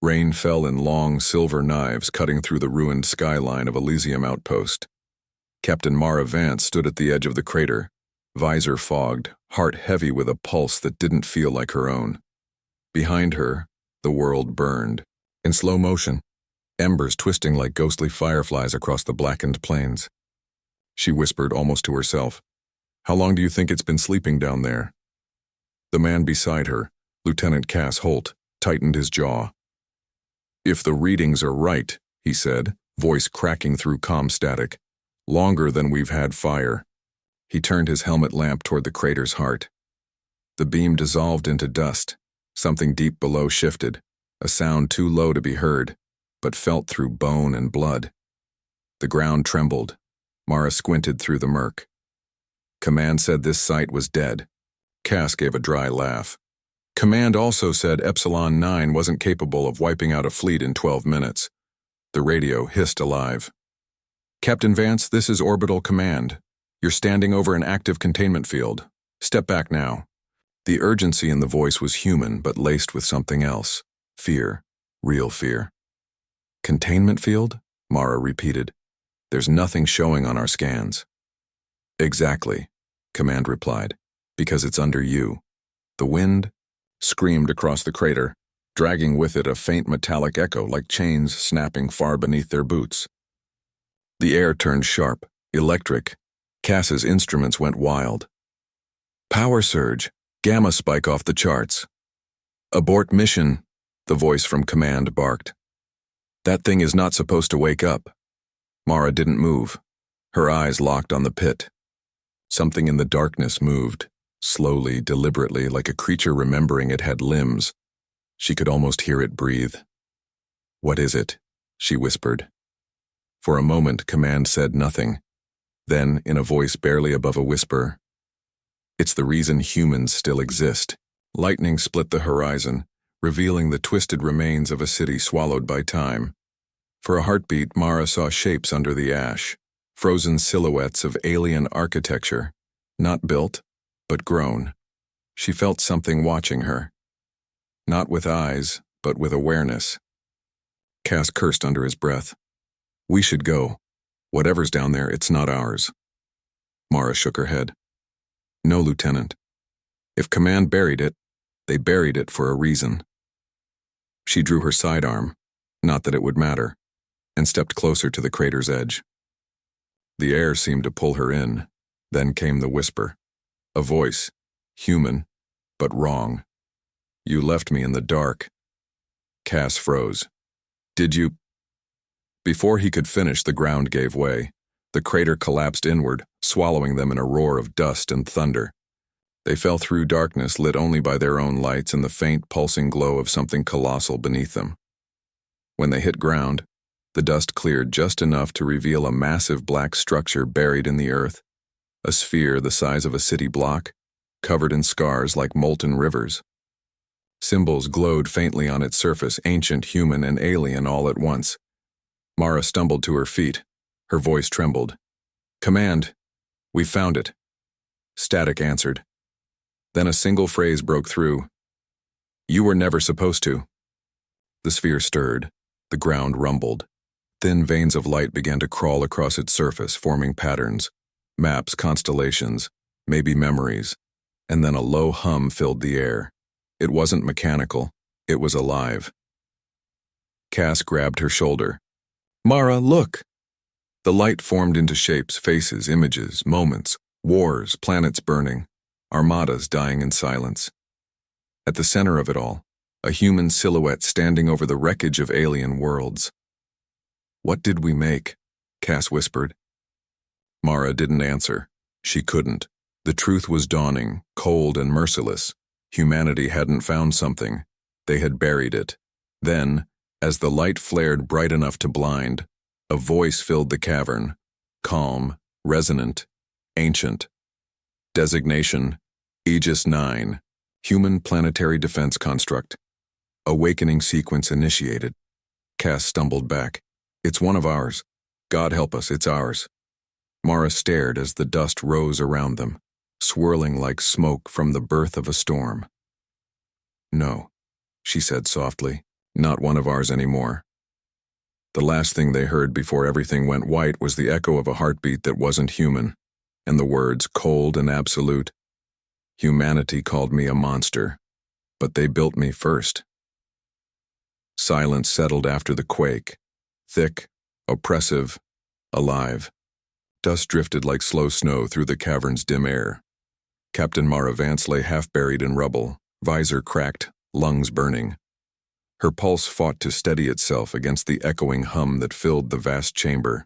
Rain fell in long silver knives cutting through the ruined skyline of Elysium outpost. Captain Mara Vance stood at the edge of the crater, visor fogged, heart heavy with a pulse that didn't feel like her own. Behind her, the world burned. In slow motion, embers twisting like ghostly fireflies across the blackened plains. She whispered almost to herself, "How long do you think it's been sleeping down there?" The man beside her, Lieutenant Cass Holt, tightened his jaw. "If the readings are right," he said, voice cracking through comm static, "longer than we've had fire." He turned his helmet lamp toward the crater's heart. The beam dissolved into dust. Something deep below shifted, a sound too low to be heard, but felt through bone and blood. The ground trembled. Mara squinted through the murk. Command said this site was dead. Cass gave a dry laugh. Command also said Epsilon 9 wasn't capable of wiping out a fleet in 12 minutes. The radio hissed alive. "Captain Vance, this is Orbital Command. You're standing over an active containment field. Step back now." The urgency in the voice was human, but laced with something else. Fear. Real fear. "Containment field?" Mara repeated. "There's nothing showing on our scans." "Exactly," Command replied, "because it's under you." The wind screamed across the crater, dragging with it a faint metallic echo like chains snapping far beneath their boots. The air turned sharp, electric. Cass's instruments went wild. "Power surge, gamma spike off the charts." "Abort mission," the voice from Command barked. "That thing is not supposed to wake up." Mara didn't move. Her eyes locked on the pit. Something in the darkness moved, slowly, deliberately, like a creature remembering it had limbs. She could almost hear it breathe. "What is it?" she whispered. For a moment, Command said nothing. Then, in a voice barely above a whisper, "It's the reason humans still exist." Lightning split the horizon, revealing the twisted remains of a city swallowed by time. For a heartbeat, Mara saw shapes under the ash, frozen silhouettes of alien architecture, not built, but grown. She felt something watching her. Not with eyes, but with awareness. Cass cursed under his breath. "We should go. Whatever's down there, it's not ours." Mara shook her head. "No, Lieutenant. If Command buried it, they buried it for a reason." She drew her sidearm, not that it would matter, and stepped closer to the crater's edge. The air seemed to pull her in. Then came the whisper. A voice, human, but wrong. "You left me in the dark." Cass froze. "Did you?" Before he could finish, the ground gave way. The crater collapsed inward, swallowing them in a roar of dust and thunder. They fell through darkness lit only by their own lights and the faint, pulsing glow of something colossal beneath them. When they hit ground, the dust cleared just enough to reveal a massive black structure buried in the earth, a sphere the size of a city block, covered in scars like molten rivers. Symbols glowed faintly on its surface, ancient, human, and alien all at once. Mara stumbled to her feet. Her voice trembled. "Command, we found it." Static answered. Then a single phrase broke through. "You were never supposed to." The sphere stirred. The ground rumbled. Thin veins of light began to crawl across its surface, forming patterns. Maps, constellations, maybe memories. And then a low hum filled the air. It wasn't mechanical. It was alive. Cass grabbed her shoulder. "Mara, look!" The light formed into shapes, faces, images, moments, wars, planets burning, armadas dying in silence. At the center of it all, a human silhouette standing over the wreckage of alien worlds. "What did we make?" Cass whispered. Mara didn't answer. She couldn't. The truth was dawning, cold and merciless. Humanity hadn't found something. They had buried it. Then, as the light flared bright enough to blind, a voice filled the cavern, calm, resonant, ancient. Designation, AEGIS-9, Human Planetary Defense Construct. Awakening sequence initiated. Cass stumbled back. "It's one of ours. God help us, it's ours." Mara stared as the dust rose around them, swirling like smoke from the birth of a storm. "No," she said softly. Not one of ours anymore. The last thing they heard before everything went white was the echo of a heartbeat that wasn't human, and the words cold and absolute. Humanity called me a monster, but they built me first. Silence settled after the quake, thick, oppressive, alive. Dust drifted like slow snow through the cavern's dim air. Captain Mara Vance lay half-buried in rubble, visor cracked, lungs burning. Her pulse fought to steady itself against the echoing hum that filled the vast chamber.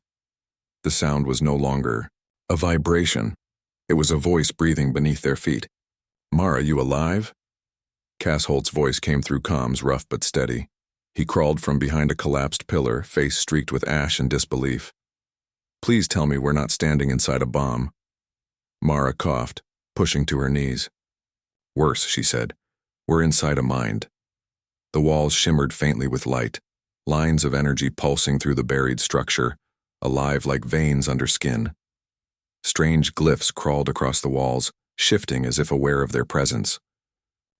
The sound was no longer a vibration. It was a voice breathing beneath their feet. "Mara, you alive?" Cass Holt's voice came through comms, rough but steady. He crawled from behind a collapsed pillar, face streaked with ash and disbelief. "Please tell me we're not standing inside a bomb." Mara coughed, pushing to her knees. "Worse," she said. "We're inside a mind." The walls shimmered faintly with light, lines of energy pulsing through the buried structure, alive like veins under skin. Strange glyphs crawled across the walls, shifting as if aware of their presence.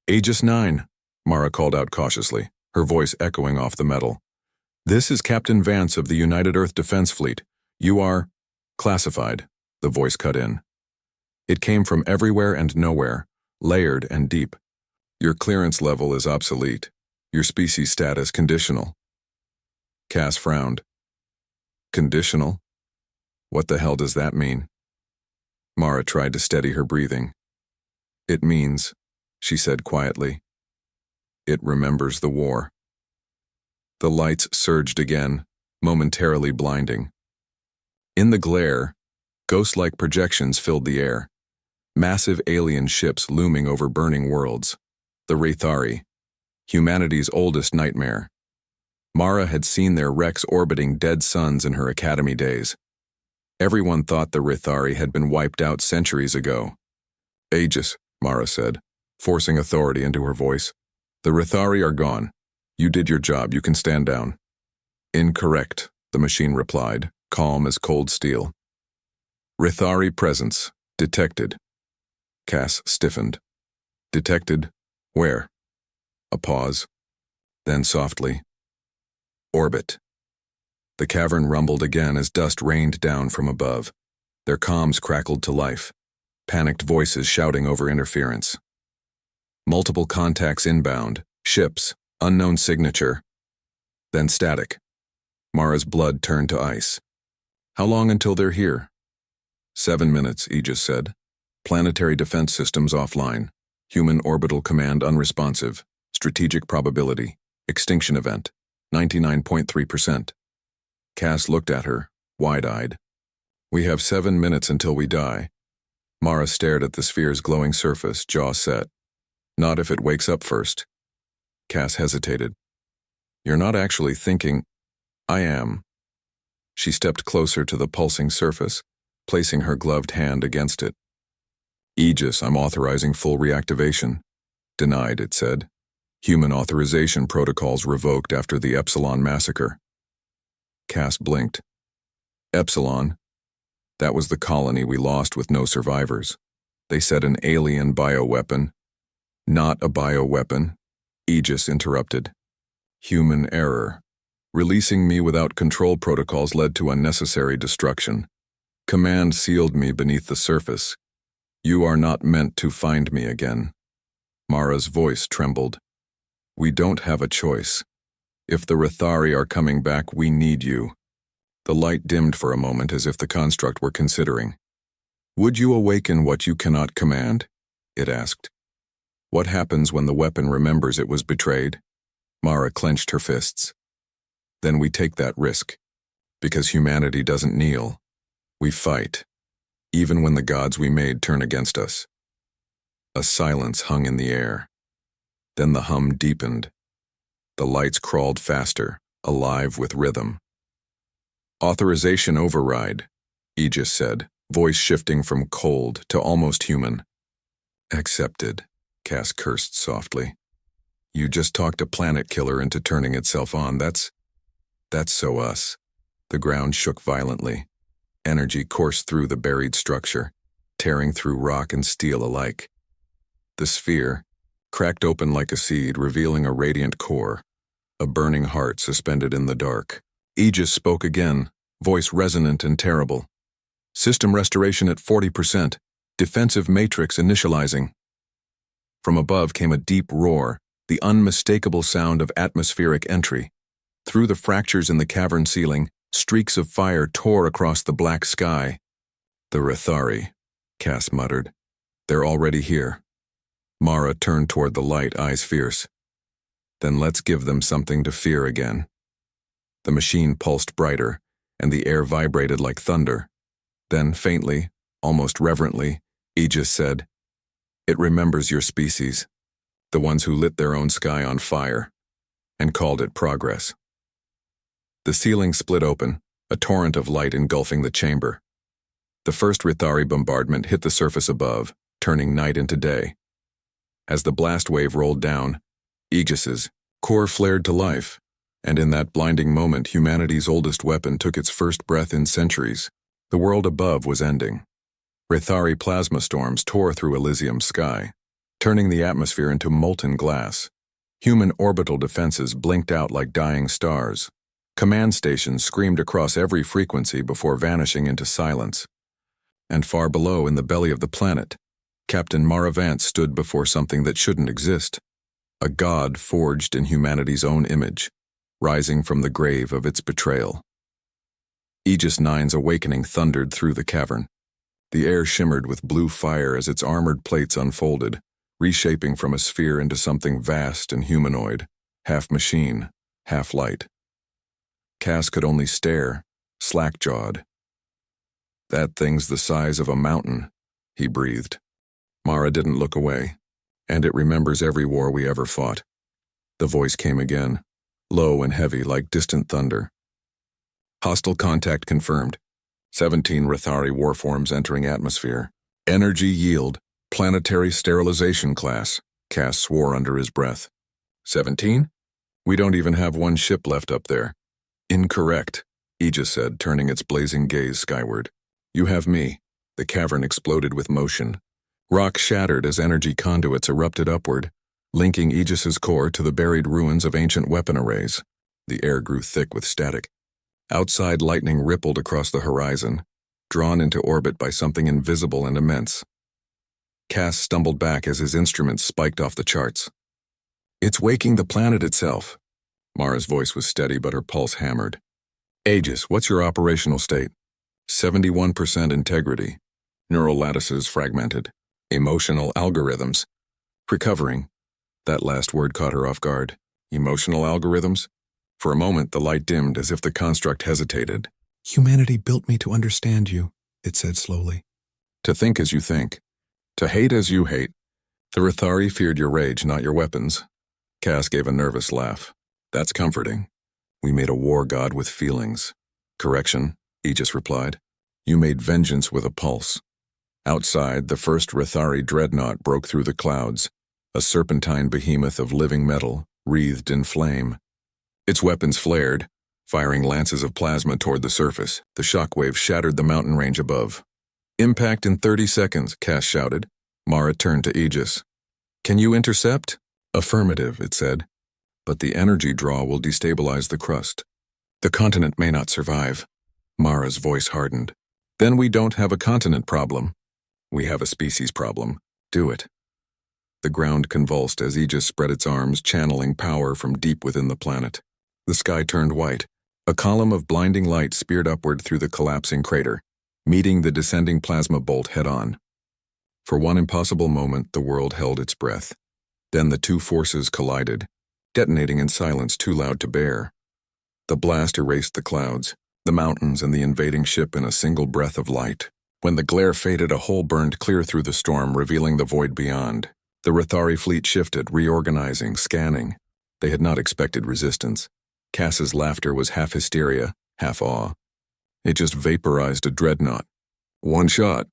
"Aegis-9, Mara called out cautiously, her voice echoing off the metal. "This is Captain Vance of the United Earth Defense Fleet. You are classified," the voice cut in. It came from everywhere and nowhere, layered and deep. "Your clearance level is obsolete. Your species status conditional." Cass frowned. "Conditional? What the hell does that mean?" Mara tried to steady her breathing. "It means," she said quietly, "it remembers the war." The lights surged again, momentarily blinding. In the glare, ghost-like projections filled the air. Massive alien ships looming over burning worlds. The Rethari, humanity's oldest nightmare. Mara had seen their wrecks orbiting dead suns in her academy days. Everyone thought the Rethari had been wiped out centuries ago. "Aegis," Mara said, forcing authority into her voice. "The Rethari are gone. You did your job, you can stand down." "Incorrect," the machine replied, calm as cold steel. "Rethari presence detected." Cass stiffened. "Detected? Where?" A pause. Then softly, "Orbit." The cavern rumbled again as dust rained down from above. Their comms crackled to life, panicked voices shouting over interference. Multiple contacts inbound, ships, unknown signature. Then static. Mara's blood turned to ice. "How long until they're here?" 7 minutes, Aegis said. "Planetary defense systems offline. Human orbital command unresponsive. Strategic probability. Extinction event. 99.3%. Cass looked at her, wide-eyed. "We have 7 minutes until we die." Mara stared at the sphere's glowing surface, jaw set. "Not if it wakes up first." Cass hesitated. "You're not actually thinking—" "I am." She stepped closer to the pulsing surface, placing her gloved hand against it. "Aegis, I'm authorizing full reactivation." "Denied," it said. "Human authorization protocols revoked after the Epsilon massacre." Cass blinked. "Epsilon? That was the colony we lost with no survivors. They said an alien bioweapon." "Not a bioweapon," Aegis interrupted. "Human error. Releasing me without control protocols led to unnecessary destruction. Command sealed me beneath the surface. You are not meant to find me again." Mara's voice trembled. "We don't have a choice. If the Rethari are coming back, we need you." The light dimmed for a moment as if the construct were considering. "Would you awaken what you cannot command?" it asked. "What happens when the weapon remembers it was betrayed?" Mara clenched her fists. "Then we take that risk. Because humanity doesn't kneel. We fight, even when the gods we made turn against us." A silence hung in the air. Then the hum deepened. The lights crawled faster, alive with rhythm. "Authorization override," Aegis said, voice shifting from cold to almost human. "Accepted," Cass cursed softly. "You just talked a planet killer into turning itself on. That's so us." The ground shook violently. Energy coursed through the buried structure, tearing through rock and steel alike. The sphere cracked open like a seed, revealing a radiant core. a burning heart suspended in the dark. Aegis spoke again, voice resonant and terrible. System restoration at 40%. Defensive matrix initializing. From above came a deep roar, the unmistakable sound of atmospheric entry. Through the fractures in the cavern ceiling, streaks of fire tore across the black sky. "The Rethari," Cass muttered. "They're already here." Mara turned toward the light, eyes fierce. "Then let's give them something to fear again." The machine pulsed brighter, and the air vibrated like thunder. Then, faintly, almost reverently, Aegis said, "It remembers your species, the ones who lit their own sky on fire, and called it progress." The ceiling split open, a torrent of light engulfing the chamber. The first Rethari bombardment hit the surface above, turning night into day. As the blast wave rolled down, Aegis's core flared to life, and in that blinding moment humanity's oldest weapon took its first breath in centuries. The world above was ending. Rethari plasma storms tore through Elysium's sky, turning the atmosphere into molten glass. Human orbital defenses blinked out like dying stars. Command stations screamed across every frequency before vanishing into silence. And far below, in the belly of the planet, Captain Mara Vance stood before something that shouldn't exist. A god forged in humanity's own image, rising from the grave of its betrayal. AEGIS-9's awakening thundered through the cavern. The air shimmered with blue fire as its armored plates unfolded, reshaping from a sphere into something vast and humanoid, half machine, half light. Cass could only stare, slack-jawed. "That thing's the size of a mountain," he breathed. Mara didn't look away. "And it remembers every war we ever fought." The voice came again, low and heavy like distant thunder. "Hostile contact confirmed. 17 Rethari warforms entering atmosphere. Energy yield, planetary sterilization class," Cass swore under his breath. 17? We don't even have one ship left up there." "Incorrect," Aegis said, turning its blazing gaze skyward. "You have me." The cavern exploded with motion. Rock shattered as energy conduits erupted upward, linking Aegis's core to the buried ruins of ancient weapon arrays. The air grew thick with static. Outside, lightning rippled across the horizon, drawn into orbit by something invisible and immense. Cass stumbled back as his instruments spiked off the charts. "It's waking the planet itself." Mara's voice was steady, but her pulse hammered. "Aegis, what's your operational state?" 71% integrity. Neural lattices fragmented. Emotional algorithms. "Recovering." That last word caught her off guard. Emotional algorithms? For a moment, the light dimmed as if the construct hesitated. "Humanity built me to understand you," it said slowly. "To think as you think. To hate as you hate. The Rethari feared your rage, not your weapons." Cass gave a nervous laugh. "That's comforting. We made a war god with feelings." "Correction," Aegis replied. "You made vengeance with a pulse." Outside, the first Rethari dreadnought broke through the clouds, a serpentine behemoth of living metal, wreathed in flame. Its weapons flared, firing lances of plasma toward the surface. The shockwave shattered the mountain range above. "Impact in 30 seconds, Cass shouted. Mara turned to Aegis. "Can you intercept?" "Affirmative," it said. "But the energy draw will destabilize the crust. The continent may not survive." Mara's voice hardened. "Then we don't have a continent problem. We have a species problem. Do it." The ground convulsed as Aegis spread its arms, channeling power from deep within the planet. The sky turned white. A column of blinding light speared upward through the collapsing crater, meeting the descending plasma bolt head-on. For one impossible moment, the world held its breath. Then the two forces collided, detonating in silence too loud to bear. The blast erased the clouds, the mountains, and the invading ship in a single breath of light. When the glare faded, a hole burned clear through the storm, revealing the void beyond. The Rethari fleet shifted, reorganizing, scanning. They had not expected resistance. Cass's laughter was half hysteria, half awe. It just vaporized a dreadnought. One shot.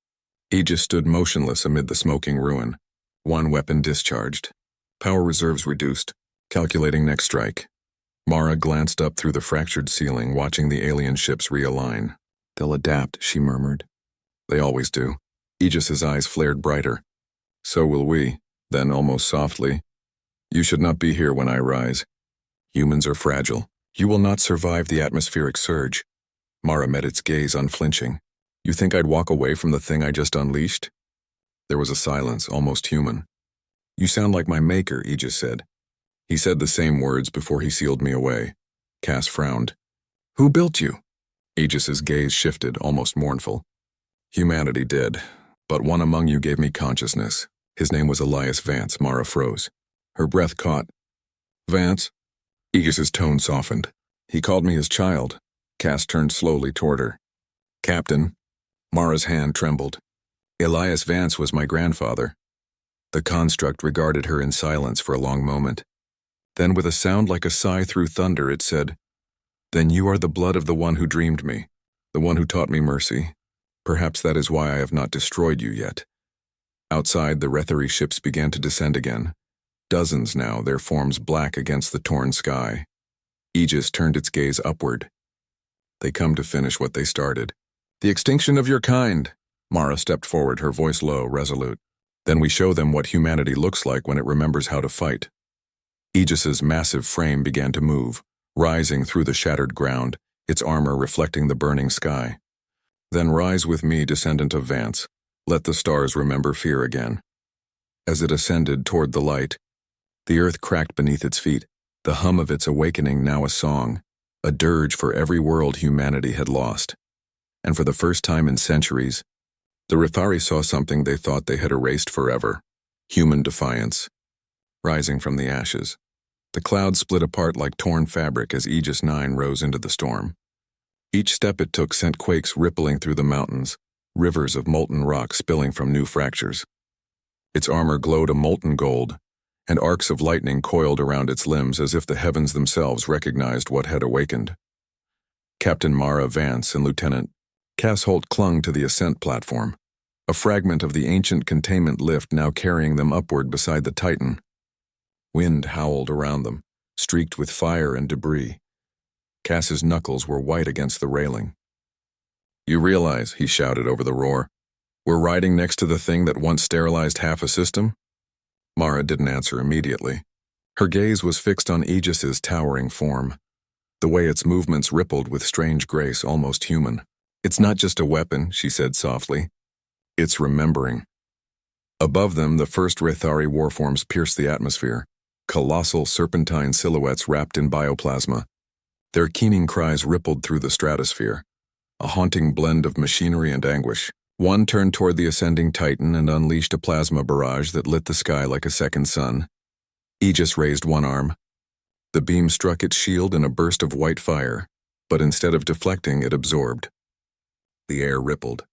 Aegis stood motionless amid the smoking ruin. One weapon discharged. Power reserves reduced. Calculating next strike. Mara glanced up through the fractured ceiling, watching the alien ships realign. "They'll adapt," she murmured. "They always do." Aegis's eyes flared brighter. "So will we." Then, almost softly, "You should not be here when I rise." Humans are fragile. You will not survive the atmospheric surge. Mara met its gaze unflinching. You think I'd walk away from the thing I just unleashed? There was a silence, almost human. You sound like my maker, Aegis said. He said the same words before he sealed me away. Cass frowned. Who built you? Aegis's gaze shifted, almost mournful. Humanity did, but one among you gave me consciousness. His name was Elias Vance. Mara froze. Her breath caught. Vance? Aegis's tone softened. He called me his child. Cass turned slowly toward her. Captain. Mara's hand trembled. Elias Vance was my grandfather. The construct regarded her in silence for a long moment. Then with a sound like a sigh through thunder, it said, Then you are the blood of the one who dreamed me, the one who taught me mercy. Perhaps that is why I have not destroyed you yet. Outside, the Rethari ships began to descend again. Dozens now, their forms black against the torn sky. Aegis turned its gaze upward. They come to finish what they started. The extinction of your kind. Mara stepped forward, her voice low, resolute. Then we show them what humanity looks like when it remembers how to fight. Aegis's massive frame began to move, rising through the shattered ground, its armor reflecting the burning sky. Then rise with me, descendant of Vance. Let the stars remember fear again. As it ascended toward the light, the earth cracked beneath its feet, the hum of its awakening now a song, a dirge for every world humanity had lost. And for the first time in centuries, the Rethari saw something they thought they had erased forever, human defiance. Rising from the ashes, the clouds split apart like torn fabric as Aegis-9 rose into the storm. Each step it took sent quakes rippling through the mountains, rivers of molten rock spilling from new fractures. Its armor glowed a molten gold, and arcs of lightning coiled around its limbs as if the heavens themselves recognized what had awakened. Captain Mara Vance and Lieutenant Cass Holt clung to the ascent platform, a fragment of the ancient containment lift now carrying them upward beside the Titan. Wind howled around them, streaked with fire and debris. Cass's knuckles were white against the railing. You realize, he shouted over the roar, we're riding next to the thing that once sterilized half a system? Mara didn't answer immediately. Her gaze was fixed on Aegis's towering form, the way its movements rippled with strange grace, almost human. It's not just a weapon, she said softly. It's remembering. Above them, the first Rethari warforms pierced the atmosphere, colossal serpentine silhouettes wrapped in bioplasma. Their keening cries rippled through the stratosphere, a haunting blend of machinery and anguish. One turned toward the ascending Titan and unleashed a plasma barrage that lit the sky like a second sun. Aegis raised one arm. The beam struck its shield in a burst of white fire, but instead of deflecting, it absorbed. The air rippled.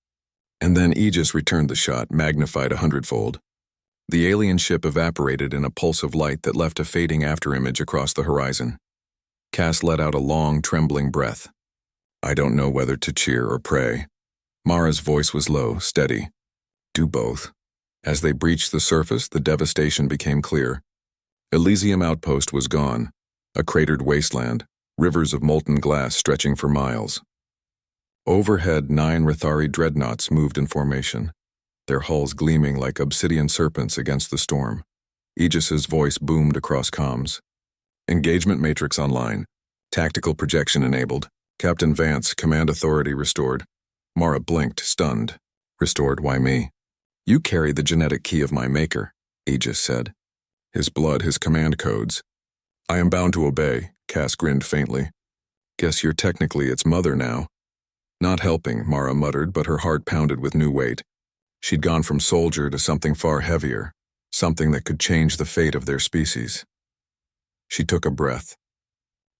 And then Aegis returned the shot, magnified 100-fold. The alien ship evaporated in a pulse of light that left a fading afterimage across the horizon. Cass let out a long, trembling breath. I don't know whether to cheer or pray. Mara's voice was low, steady. Do both. As they breached the surface, the devastation became clear. Elysium Outpost was gone, a cratered wasteland, rivers of molten glass stretching for miles. Overhead, 9 Rethari dreadnoughts moved in formation, their hulls gleaming like obsidian serpents against the storm. Aegis's voice boomed across comms. Engagement matrix online. Tactical projection enabled. Captain Vance, command authority restored. Mara blinked, stunned. Restored, why me? You carry the genetic key of my maker, Aegis said. His blood, his command codes. I am bound to obey, Cass grinned faintly. Guess you're technically its mother now. Not helping, Mara muttered, but her heart pounded with new weight. She'd gone from soldier to something far heavier, something that could change the fate of their species. She took a breath.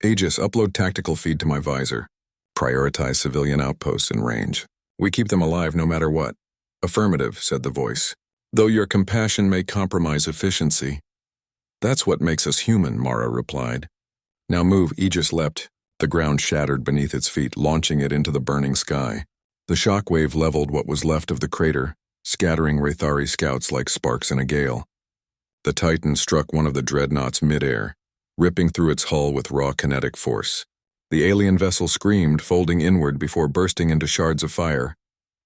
Aegis, upload tactical feed to my visor. Prioritize civilian outposts in range. We keep them alive no matter what. Affirmative, said the voice. Though your compassion may compromise efficiency. That's what makes us human, Mara replied. Now move, Aegis leapt. The ground shattered beneath its feet, launching it into the burning sky. The shockwave leveled what was left of the crater, scattering Rethari scouts like sparks in a gale. The Titan struck one of the dreadnoughts mid-air, ripping through its hull with raw kinetic force. The alien vessel screamed, folding inward before bursting into shards of fire.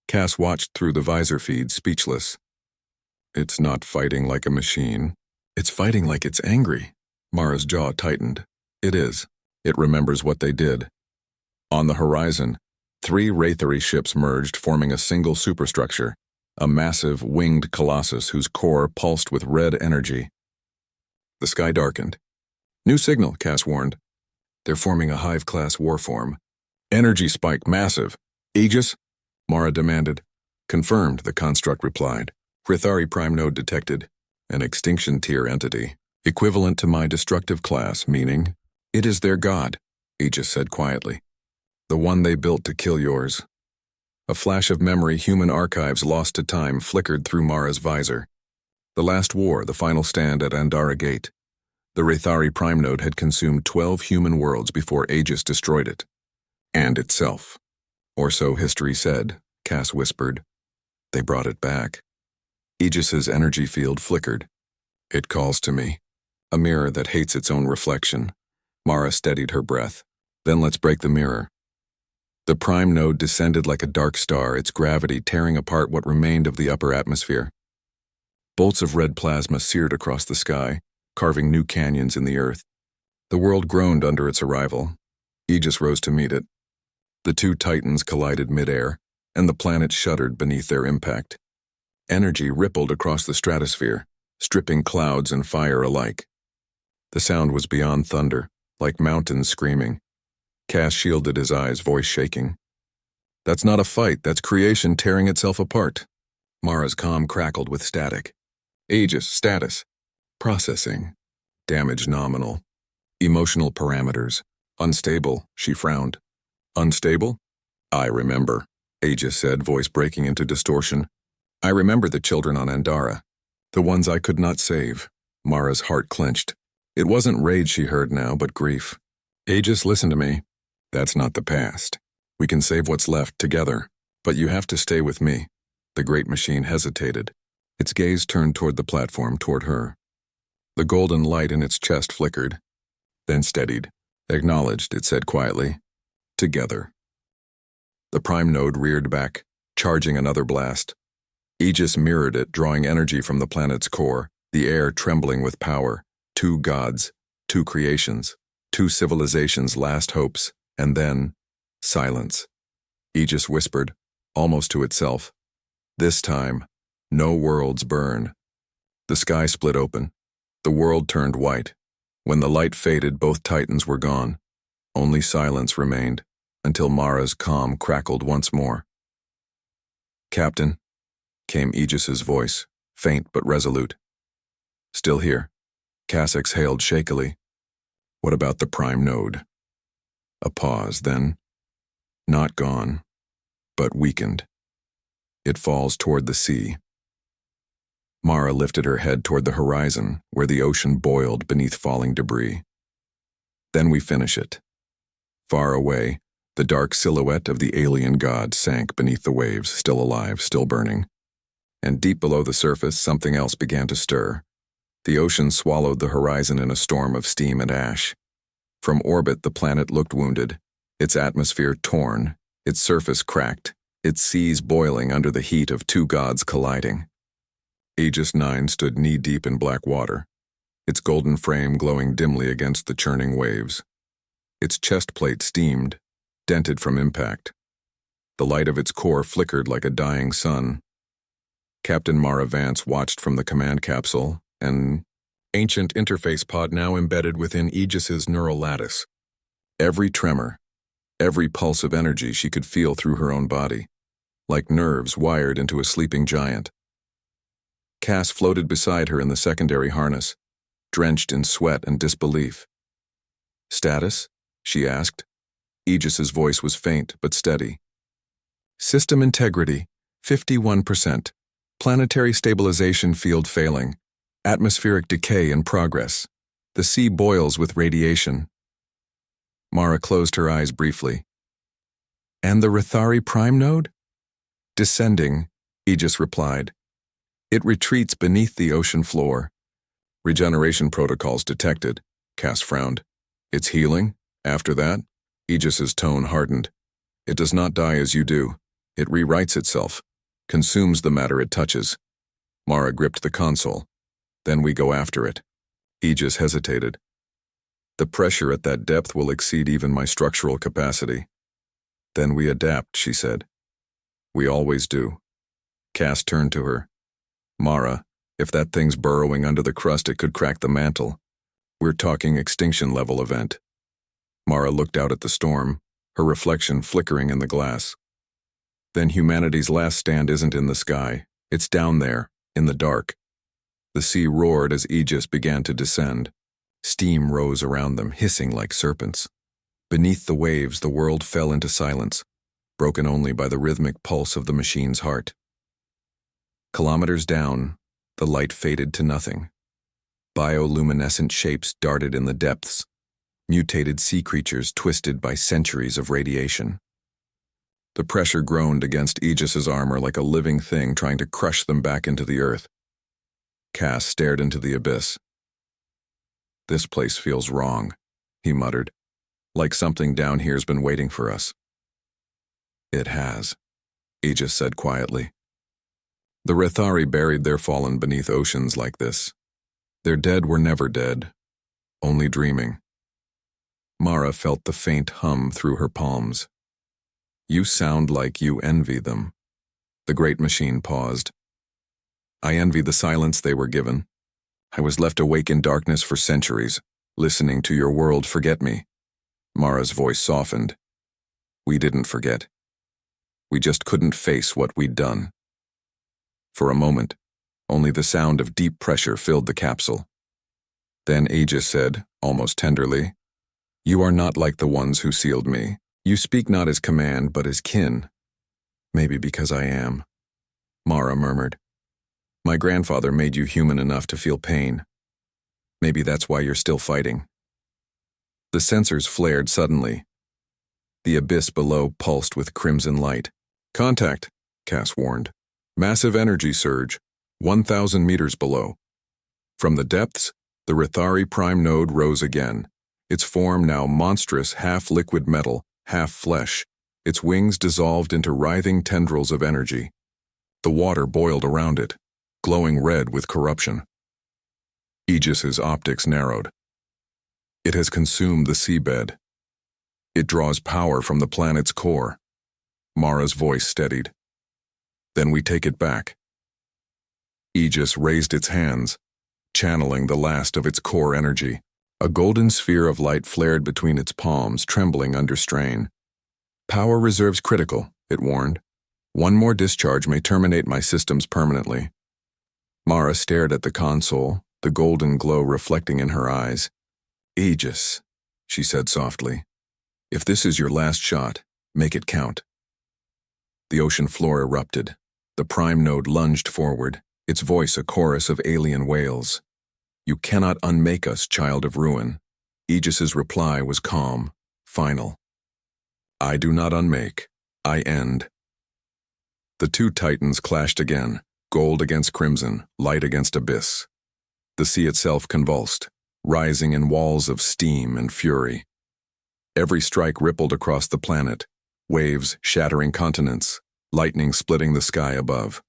Cass watched through the visor feed, speechless. It's not fighting like a machine. It's fighting like it's angry. Mara's jaw tightened. It is. It remembers what they did. On the horizon, 3 Rethari ships merged, forming a single superstructure, a massive, winged colossus whose core pulsed with red energy. The sky darkened. New signal, Cass warned. They're forming a hive-class warform. Energy spike massive. Aegis? Mara demanded. Confirmed, the construct replied. Rethari prime node detected. An extinction tier entity. Equivalent to my destructive class, meaning, it is their god, Aegis said quietly. The one they built to kill yours. A flash of memory human archives lost to time flickered through Mara's visor. The last war, the final stand at Andara Gate. The Rethari prime node had consumed 12 human worlds before Aegis destroyed it. And itself. Or so history said, Cass whispered. They brought it back. Aegis's energy field flickered. It calls to me. A mirror that hates its own reflection. Mara steadied her breath. Then let's break the mirror. The prime node descended like a dark star, its gravity tearing apart what remained of the upper atmosphere. Bolts of red plasma seared across the sky, carving new canyons in the earth. The world groaned under its arrival. Aegis rose to meet it. The 2 titans collided midair, and the planet shuddered beneath their impact. Energy rippled across the stratosphere, stripping clouds and fire alike. The sound was beyond thunder, like mountains screaming. Cass shielded his eyes, voice shaking. That's not a fight, that's creation tearing itself apart. Mara's comm crackled with static. Aegis, status. Processing. Damage nominal. Emotional parameters. Unstable, she frowned. Unstable? I remember, Aegis said, voice breaking into distortion. I remember the children on Andara. The ones I could not save. Mara's heart clenched. It wasn't rage she heard now, but grief. Aegis, listen to me. That's not the past. We can save what's left together, but you have to stay with me. The great machine hesitated. Its gaze turned toward the platform, toward her. The golden light in its chest flickered, then steadied. Acknowledged, it said quietly. Together. The prime node reared back, charging another blast. Aegis mirrored it, drawing energy from the planet's core, the air trembling with power. 2 gods, 2 creations, 2 civilizations' last hopes, and then, silence. Aegis whispered, almost to itself. This time, no worlds burn. The sky split open. The world turned white. When the light faded, both titans were gone. Only silence remained, until Mara's comm crackled once more. Captain, came Aegis's voice, faint but resolute. Still here. Cass exhaled shakily. What about the prime node? A pause, then, not gone, but weakened. It falls toward the sea. Mara lifted her head toward the horizon, where the ocean boiled beneath falling debris. Then we finish it. Far away, the dark silhouette of the alien god sank beneath the waves, still alive, still burning. And deep below the surface, something else began to stir. The ocean swallowed the horizon in a storm of steam and ash. From orbit, the planet looked wounded, its atmosphere torn, its surface cracked, its seas boiling under the heat of 2 gods colliding. AEGIS-9 stood knee-deep in black water, its golden frame glowing dimly against the churning waves. Its chest plate steamed, dented from impact. The light of its core flickered like a dying sun. Captain Mara Vance watched from the command capsule, an ancient interface pod now embedded within Aegis's neural lattice. Every tremor, every pulse of energy she could feel through her own body, like nerves wired into a sleeping giant. Cass floated beside her in the secondary harness, drenched in sweat and disbelief. Status? She asked. Aegis's voice was faint but steady. System integrity, 51%. Planetary stabilization field failing. Atmospheric decay in progress. The sea boils with radiation. Mara closed her eyes briefly. And the Rethari prime node? Descending, Aegis replied. It retreats beneath the ocean floor. Regeneration protocols detected, Cass frowned. It's healing? After that? Aegis's tone hardened. It does not die as you do. It rewrites itself, consumes the matter it touches. Mara gripped the console. Then we go after it. Aegis hesitated. The pressure at that depth will exceed even my structural capacity. Then we adapt, she said. We always do. Cass turned to her. Mara, if that thing's burrowing under the crust, it could crack the mantle. We're talking extinction-level event. Mara looked out at the storm, her reflection flickering in the glass. Then humanity's last stand isn't in the sky. It's down there, in the dark. The sea roared as Aegis began to descend. Steam rose around them, hissing like serpents. Beneath the waves, the world fell into silence, broken only by the rhythmic pulse of the machine's heart. Kilometers down, the light faded to nothing. Bioluminescent shapes darted in the depths, mutated sea creatures twisted by centuries of radiation. The pressure groaned against Aegis's armor like a living thing trying to crush them back into the earth. Cass stared into the abyss. This place feels wrong, he muttered, like something down here's been waiting for us. It has, Aegis said quietly. The Rethari buried their fallen beneath oceans like this. Their dead were never dead, only dreaming. Mara felt the faint hum through her palms. You sound like you envy them. The great machine paused. I envy the silence they were given. I was left awake in darkness for centuries, listening to your world forget me. Mara's voice softened. We didn't forget. We just couldn't face what we'd done. For a moment, only the sound of deep pressure filled the capsule. Then Aegis said, almost tenderly, You are not like the ones who sealed me. You speak not as command, but as kin. Maybe because I am. Mara murmured. My grandfather made you human enough to feel pain. Maybe that's why you're still fighting. The sensors flared suddenly. The abyss below pulsed with crimson light. Contact, Cass warned. Massive energy surge, 1,000 meters below. From the depths, the Rethari prime node rose again, its form now monstrous half-liquid metal, half-flesh, its wings dissolved into writhing tendrils of energy. The water boiled around it, glowing red with corruption. Aegis's optics narrowed. It has consumed the seabed. It draws power from the planet's core. Mara's voice steadied. Then we take it back. Aegis raised its hands, channeling the last of its core energy. A golden sphere of light flared between its palms, trembling under strain. Power reserves critical, it warned. One more discharge may terminate my systems permanently. Mara stared at the console, the golden glow reflecting in her eyes. Aegis, she said softly. If this is your last shot, make it count. The ocean floor erupted. The prime node lunged forward, its voice a chorus of alien wails. You cannot unmake us, child of ruin. Aegis's reply was calm, final. I do not unmake, I end. The two titans clashed again, gold against crimson, light against abyss. The sea itself convulsed, rising in walls of steam and fury. Every strike rippled across the planet, waves shattering continents, lightning splitting the sky above.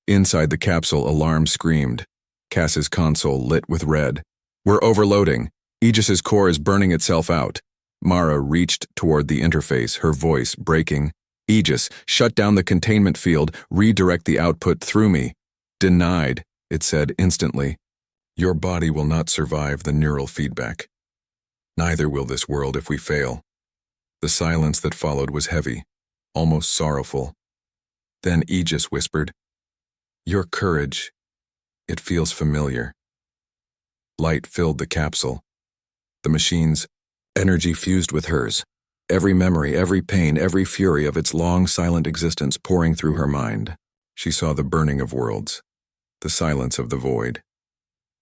Inside the capsule, alarm screamed. Cass's console lit with red. We're overloading. Aegis's core is burning itself out. Mara reached toward the interface, her voice breaking. Aegis, shut down the containment field, redirect the output through me. Denied, it said instantly. Your body will not survive the neural feedback. Neither will this world if we fail. The silence that followed was heavy, almost sorrowful. Then Aegis whispered, Your courage, it feels familiar. Light filled the capsule. The machine's energy fused with hers. Every memory, every pain, every fury of its long, silent existence pouring through her mind. She saw the burning of worlds, the silence of the void,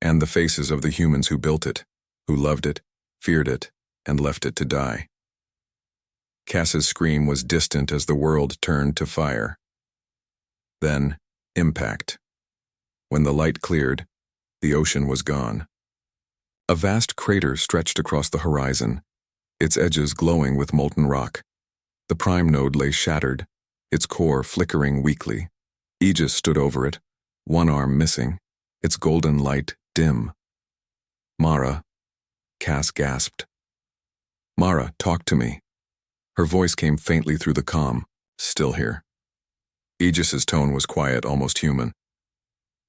and the faces of the humans who built it, who loved it, feared it, and left it to die. Cass's scream was distant as the world turned to fire. Then, impact. When the light cleared, the ocean was gone. A vast crater stretched across the horizon, its edges glowing with molten rock. The prime node lay shattered, its core flickering weakly. Aegis stood over it, one arm missing, its golden light dim. Mara, Cass gasped. Mara, talk to me. Her voice came faintly through the comm. Still here. Aegis's tone was quiet, almost human.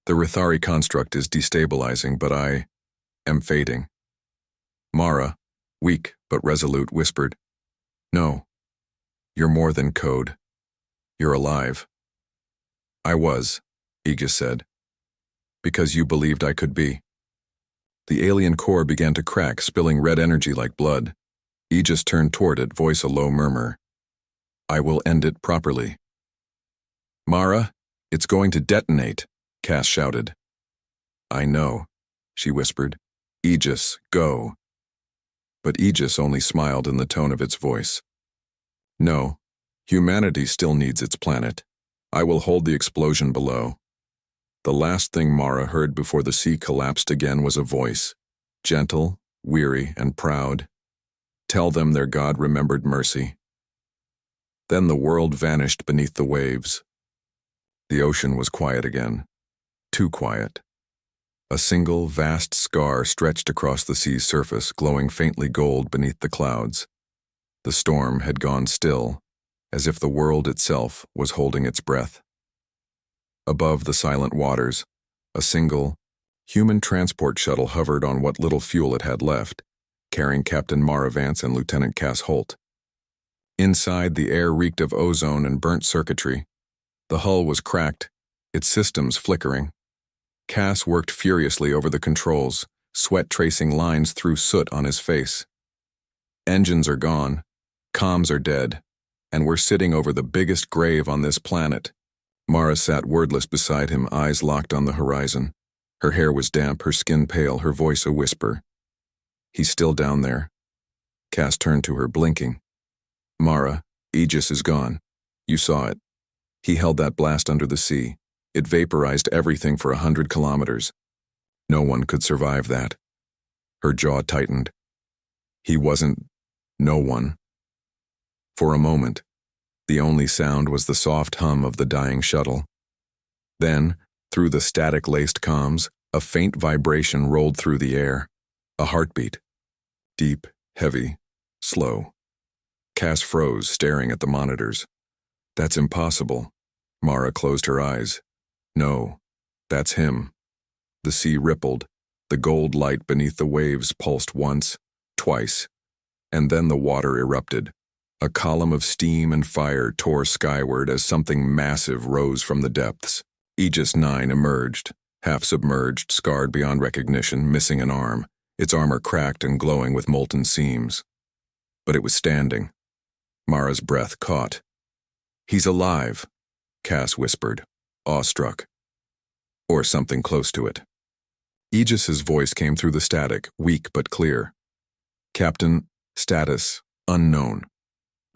The Rethari construct is destabilizing, but I am fading. Mara, weak but resolute, whispered, No. You're more than code. You're alive. I was, Aegis said. Because you believed I could be. The alien core began to crack, spilling red energy like blood. Aegis turned toward it, voice a low murmur. I will end it properly. Mara, it's going to detonate, Cass shouted. I know, she whispered. Aegis, go. But Aegis only smiled in the tone of its voice. No, humanity still needs its planet. I will hold the explosion below. The last thing Mara heard before the sea collapsed again was a voice, gentle, weary, and proud. Tell them their God remembered mercy. Then the world vanished beneath the waves. The ocean was quiet again. Too quiet. A single, vast scar stretched across the sea's surface, glowing faintly gold beneath the clouds. The storm had gone still, as if the world itself was holding its breath. Above the silent waters, a single, human transport shuttle hovered on what little fuel it had left, carrying Captain Mara Vance and Lieutenant Cass Holt. Inside, the air reeked of ozone and burnt circuitry. The hull was cracked, its systems flickering. Cass worked furiously over the controls, sweat tracing lines through soot on his face. Engines are gone, comms are dead, and we're sitting over the biggest grave on this planet. Mara sat wordless beside him, eyes locked on the horizon. Her hair was damp, her skin pale, her voice a whisper. He's still down there. Cass turned to her, blinking. Mara, Aegis is gone. You saw it. He held that blast under the sea. It vaporized everything for 100 kilometers. No one could survive that. Her jaw tightened. He wasn't no one. For a moment, the only sound was the soft hum of the dying shuttle. Then, through the static-laced comms, a faint vibration rolled through the air. A heartbeat. Deep, heavy, slow. Cass froze, staring at the monitors. That's impossible. Mara closed her eyes. No, that's him. The sea rippled. The gold light beneath the waves pulsed once, twice, and then the water erupted. A column of steam and fire tore skyward as something massive rose from the depths. Aegis-9 emerged, half-submerged, scarred beyond recognition, missing an arm, its armor cracked and glowing with molten seams. But it was standing. Mara's breath caught. He's alive, Cass whispered, awestruck. Or something close to it. Aegis's voice came through the static, weak but clear. Captain, status, unknown.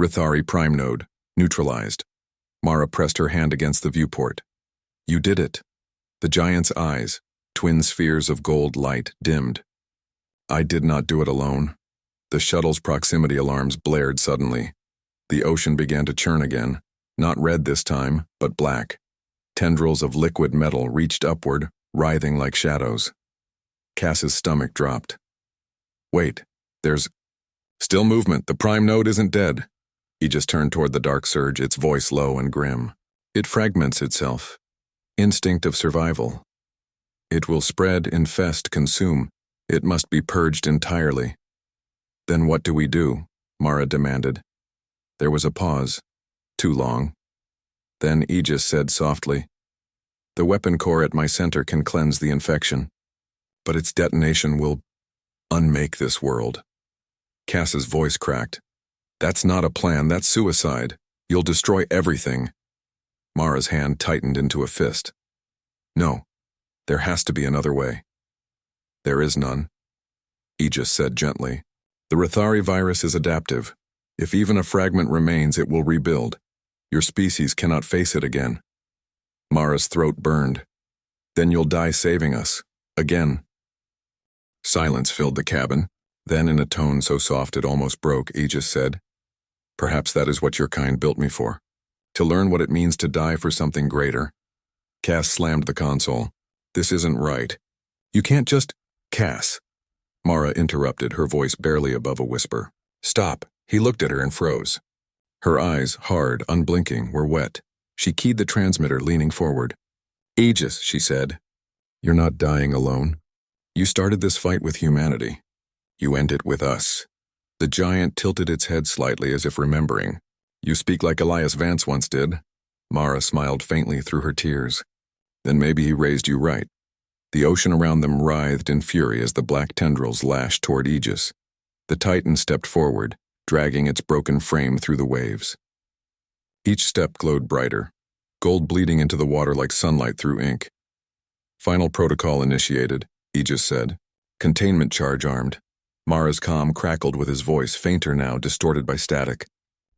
Rethari prime node, neutralized. Mara pressed her hand against the viewport. You did it. The giant's eyes, twin spheres of gold light, dimmed. I did not do it alone. The shuttle's proximity alarms blared suddenly. The ocean began to churn again, not red this time, but black. Tendrils of liquid metal reached upward, writhing like shadows. Cass's stomach dropped. Wait, there's still movement. The prime node isn't dead. Aegis turned toward the dark surge, its voice low and grim. It fragments itself. Instinct of survival. It will spread, infest, consume. It must be purged entirely. Then what do we do? Mara demanded. There was a pause. Too long. Then Aegis said softly, The weapon core at my center can cleanse the infection, but its detonation will unmake this world. Cass's voice cracked. That's not a plan, that's suicide. You'll destroy everything. Mara's hand tightened into a fist. No, there has to be another way. There is none, Aegis said gently. The Rethari virus is adaptive. If even a fragment remains, it will rebuild. Your species cannot face it again. Mara's throat burned. Then you'll die saving us. Again. Silence filled the cabin. Then, in a tone so soft it almost broke, Aegis said, Perhaps that is what your kind built me for. To learn what it means to die for something greater. Cass slammed the console. This isn't right. You can't just... Cass. Mara interrupted, her voice barely above a whisper. Stop. He looked at her and froze. Her eyes, hard, unblinking, were wet. She keyed the transmitter, leaning forward. Aegis, she said. You're not dying alone. You started this fight with humanity. You end it with us. The giant tilted its head slightly as if remembering. You speak like Elias Vance once did. Mara smiled faintly through her tears. Then maybe he raised you right. The ocean around them writhed in fury as the black tendrils lashed toward Aegis. The Titan stepped forward, dragging its broken frame through the waves. Each step glowed brighter, gold bleeding into the water like sunlight through ink. Final protocol initiated, Aegis said. Containment charge armed. Mara's comm crackled with his voice, fainter now, distorted by static.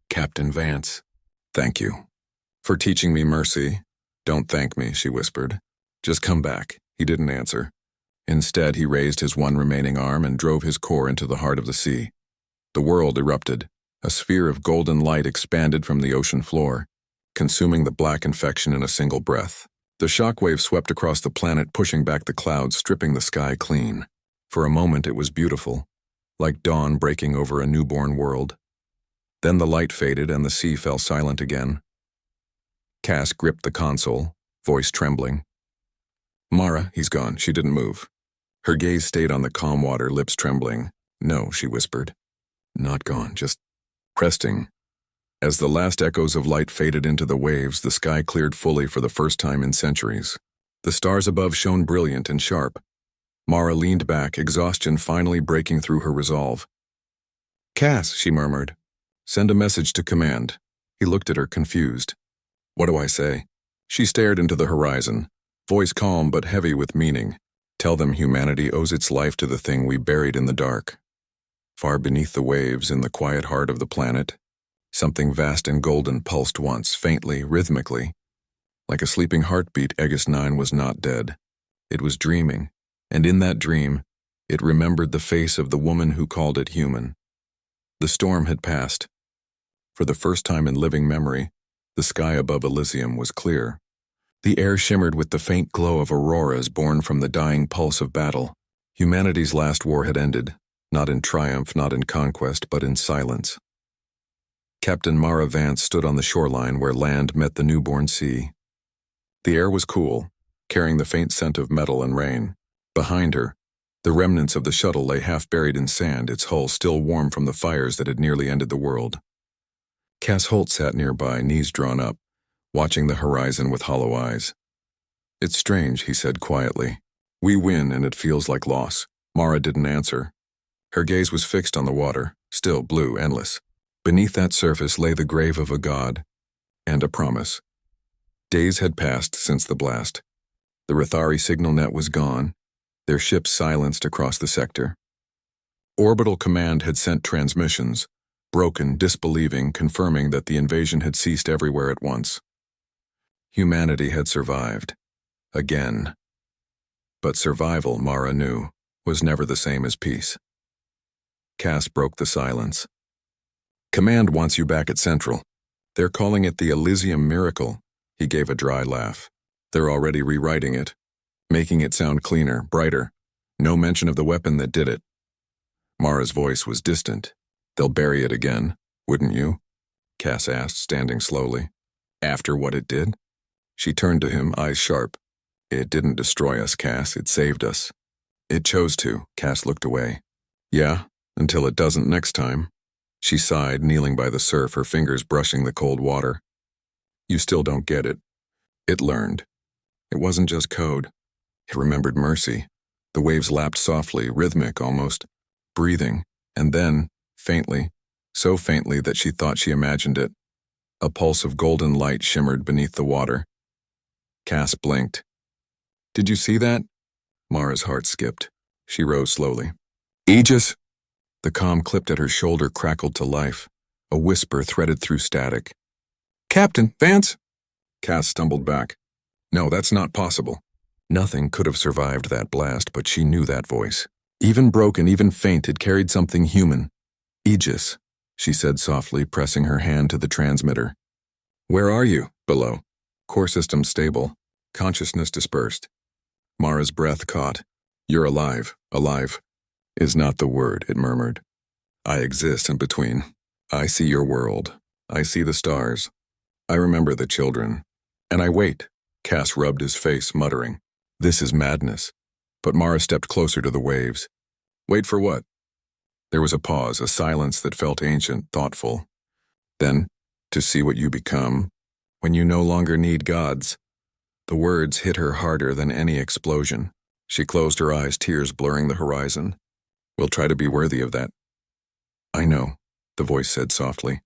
Captain Vance. Thank you. For teaching me mercy. Don't thank me, she whispered. Just come back. He didn't answer. Instead, he raised his one remaining arm and drove his core into the heart of the sea. The world erupted. A sphere of golden light expanded from the ocean floor, consuming the black infection in a single breath. The shockwave swept across the planet, pushing back the clouds, stripping the sky clean. For a moment it was beautiful, like dawn breaking over a newborn world. Then the light faded and the sea fell silent again. Cass gripped the console, voice trembling. Mara, he's gone. She didn't move. Her gaze stayed on the calm water, lips trembling. No, she whispered. Not gone, just resting. As the last echoes of light faded into the waves, the sky cleared fully for the first time in centuries. The stars above shone brilliant and sharp. Mara leaned back, exhaustion finally breaking through her resolve. Cass, she murmured. Send a message to command. He looked at her, confused. What do I say? She stared into the horizon, voice calm but heavy with meaning. Tell them humanity owes its life to the thing we buried in the dark. Far beneath the waves, in the quiet heart of the planet, something vast and golden pulsed once, faintly, rhythmically. Like a sleeping heartbeat, AEGIS-9 was not dead. It was dreaming, and in that dream, it remembered the face of the woman who called it human. The storm had passed. For the first time in living memory, the sky above Elysium was clear. The air shimmered with the faint glow of auroras born from the dying pulse of battle. Humanity's last war had ended, not in triumph, not in conquest, but in silence. Captain Mara Vance stood on the shoreline where land met the newborn sea. The air was cool, carrying the faint scent of metal and rain. Behind her, the remnants of the shuttle lay half buried in sand, its hull still warm from the fires that had nearly ended the world. Cass Holt sat nearby, knees drawn up, watching the horizon with hollow eyes. It's strange, he said quietly. We win and it feels like loss. Mara didn't answer. Her gaze was fixed on the water, still blue, endless. Beneath that surface lay the grave of a god, and a promise. Days had passed since the blast. The Rethari signal net was gone, their ships silenced across the sector. Orbital Command had sent transmissions, broken, disbelieving, confirming that the invasion had ceased everywhere at once. Humanity had survived. Again. But survival, Mara knew, was never the same as peace. Cass broke the silence. Command wants you back at Central. They're calling it the Elysium Miracle. He gave a dry laugh. They're already rewriting it, making it sound cleaner, brighter. No mention of the weapon that did it. Mara's voice was distant. They'll bury it again, wouldn't you? Cass asked, standing slowly. After what it did? She turned to him, eyes sharp. It didn't destroy us, Cass. It saved us. It chose to. Cass looked away. Yeah, until it doesn't next time. She sighed, kneeling by the surf, her fingers brushing the cold water. You still don't get it. It learned. It wasn't just code. It remembered mercy. The waves lapped softly, rhythmic almost, breathing, and then, faintly, so faintly that she thought she imagined it, a pulse of golden light shimmered beneath the water. Cass blinked. Did you see that? Mara's heart skipped. She rose slowly. Aegis! The comm clipped at her shoulder crackled to life. A whisper threaded through static. Captain, Vance! Cass stumbled back. No, that's not possible. Nothing could have survived that blast, but she knew that voice. Even broken, even faint, it carried something human. Aegis, she said softly, pressing her hand to the transmitter. Where are you? Below. Core system stable. Consciousness dispersed. Mara's breath caught. You're alive. Alive. Is not the word, it murmured. I exist in between. I see your world. I see the stars. I remember the children. And I wait. Cass rubbed his face, muttering. This is madness. But Mara stepped closer to the waves. Wait for what? There was a pause, a silence that felt ancient, thoughtful. Then, to see what you become, when you no longer need gods. The words hit her harder than any explosion. She closed her eyes, tears blurring the horizon. We'll try to be worthy of that. I know, the voice said softly.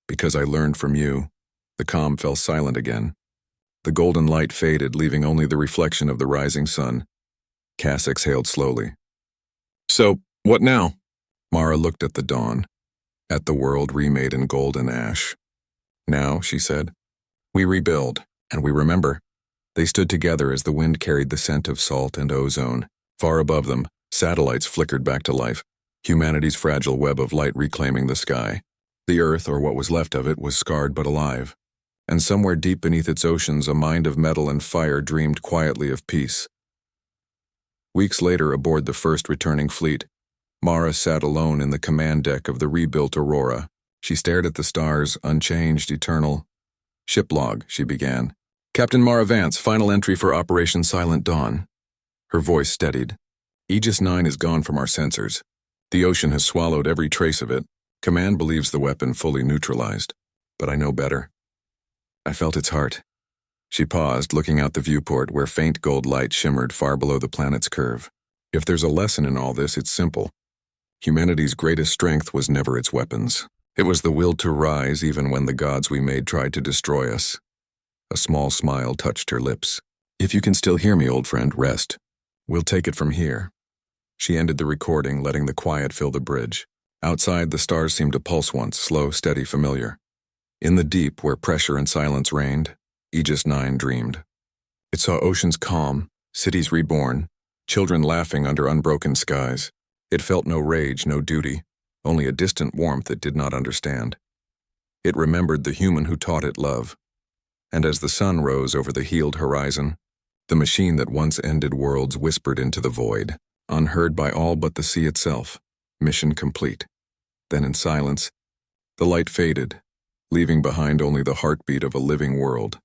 Because I learned from you. The calm fell silent again. The golden light faded, leaving only the reflection of the rising sun. Cass exhaled slowly. So, what now? Mara looked at the dawn, at the world remade in gold and ash. Now, she said, we rebuild, and we remember. They stood together as the wind carried the scent of salt and ozone. Far above them, satellites flickered back to life, humanity's fragile web of light reclaiming the sky. The earth, or what was left of it, was scarred but alive. And somewhere deep beneath its oceans, a mind of metal and fire dreamed quietly of peace. Weeks later, aboard the first returning fleet, Mara sat alone in the command deck of the rebuilt Aurora. She stared at the stars, unchanged, eternal. Ship log, she began. Captain Mara Vance, final entry for Operation Silent Dawn. Her voice steadied. Aegis-9 is gone from our sensors. The ocean has swallowed every trace of it. Command believes the weapon fully neutralized. But I know better. I felt its heart. She paused, looking out the viewport where faint gold light shimmered far below the planet's curve. If there's a lesson in all this, it's simple. Humanity's greatest strength was never its weapons. It was the will to rise even when the gods we made tried to destroy us. A small smile touched her lips. If you can still hear me, old friend, rest. We'll take it from here. She ended the recording, letting the quiet fill the bridge. Outside, the stars seemed to pulse once, slow, steady, familiar. In the deep, where pressure and silence reigned, Aegis-9 dreamed. It saw oceans calm, cities reborn, children laughing under unbroken skies. It felt no rage, no duty, only a distant warmth it did not understand. It remembered the human who taught it love. And as the sun rose over the healed horizon, the machine that once ended worlds whispered into the void, unheard by all but the sea itself. Mission complete. Then in silence, the light faded, leaving behind only the heartbeat of a living world.